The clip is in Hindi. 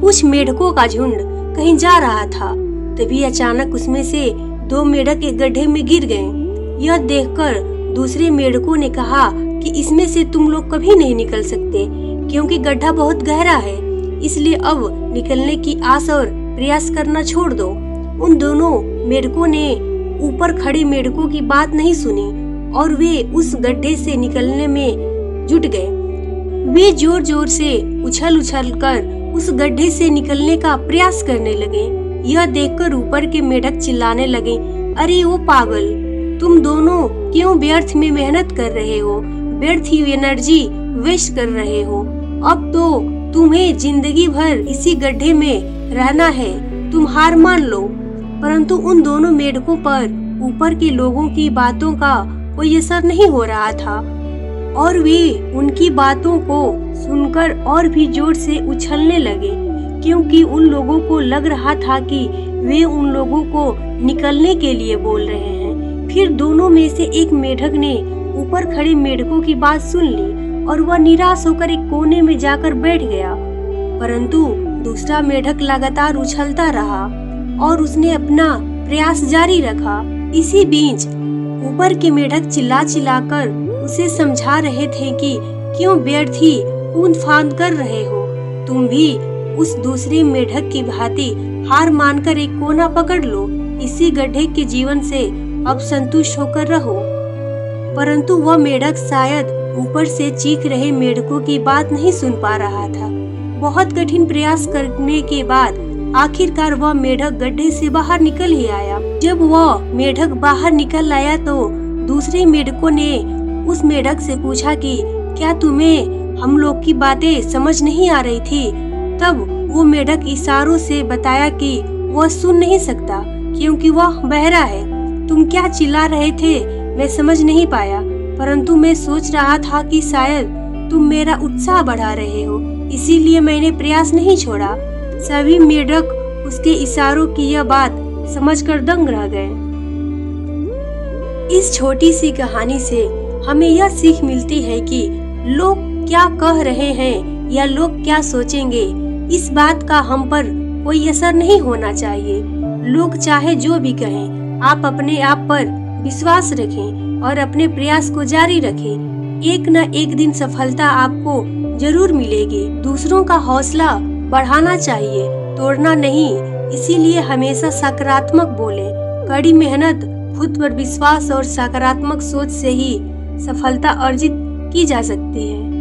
कुछ मेढकों का झुंड कहीं जा रहा था। तभी अचानक उसमें से 2 मेढक एक गड्ढे में गिर गए। यह देखकर दूसरे मेढकों ने कहा कि इसमें से तुम लोग कभी नहीं निकल सकते, क्योंकि गड्ढा बहुत गहरा है। इसलिए अब निकलने की आस और प्रयास करना छोड़ दो। उन दोनों मेढकों ने ऊपर खड़े मेढकों की बात नहीं सुनी और वे उस गड्ढे से निकलने में जुट गए। वे जोर जोर से उछल उछल कर उस गड्ढे से निकलने का प्रयास करने लगे। यह देखकर ऊपर के मेढक चिल्लाने लगे, अरे ओ पागल, तुम दोनों क्यों व्यर्थ में मेहनत कर रहे हो, व्यर्थ ही एनर्जी वेस्ट कर रहे हो। अब तो तुम्हें जिंदगी भर इसी गड्ढे में रहना है, तुम हार मान लो। परंतु उन दोनों मेढकों पर ऊपर के लोगों की बातों का कोई असर नहीं हो रहा था और वे उनकी बातों को सुनकर और भी जोर से उछलने लगे, क्योंकि उन लोगों को लग रहा था कि वे उन लोगों को निकलने के लिए बोल रहे हैं। फिर दोनों में से एक मेढक ने ऊपर खड़े मेढकों की बात सुन ली और वह निराश होकर एक कोने में जाकर बैठ गया। परंतु दूसरा मेढक लगातार उछलता रहा और उसने अपना प्रयास जारी रखा। इसी बीच ऊपर के मेढक चिल्ला चिल्लाकर उसे समझा रहे थे कि क्यों व्यर्थ ही कूद फांद कर रहे हो, तुम भी उस दूसरे मेढक की भांति हार मानकर एक कोना पकड़ लो, इसी गड्ढे के जीवन से अब संतुष्ट होकर रहो। परंतु वह मेढक शायद ऊपर से चीख रहे मेढकों की बात नहीं सुन पा रहा था। बहुत कठिन प्रयास करने के बाद आखिरकार वह मेढक गड्ढे से बाहर निकल ही आया। जब वह मेढक बाहर निकल आया तो दूसरे मेढकों ने उस मेढक से पूछा कि क्या तुम्हें हम लोग की बातें समझ नहीं आ रही थी? तब वो मेढक इशारों से बताया कि वह सुन नहीं सकता क्योंकि वह बहरा है। तुम क्या चिल्ला रहे थे मैं समझ नहीं पाया, परंतु मैं सोच रहा था कि शायद तुम मेरा उत्साह बढ़ा रहे हो, इसीलिए मैंने प्रयास नहीं छोड़ा। सभी मेढक उसके इशारों की यह बात समझकर दंग रह गए। इस छोटी सी कहानी से हमें यह सीख मिलती है कि लोग क्या कह रहे हैं या लोग क्या सोचेंगे, इस बात का हम पर कोई असर नहीं होना चाहिए। लोग चाहे जो भी कहें, आप अपने आप पर विश्वास रखें और अपने प्रयास को जारी रखें। एक न एक दिन सफलता आपको जरूर मिलेगी। दूसरों का हौसला बढ़ाना चाहिए, तोड़ना नहीं। इसीलिए हमेशा सकारात्मक बोलें। कड़ी मेहनत, खुद पर विश्वास और सकारात्मक सोच से ही सफलता अर्जित की जा सकती है।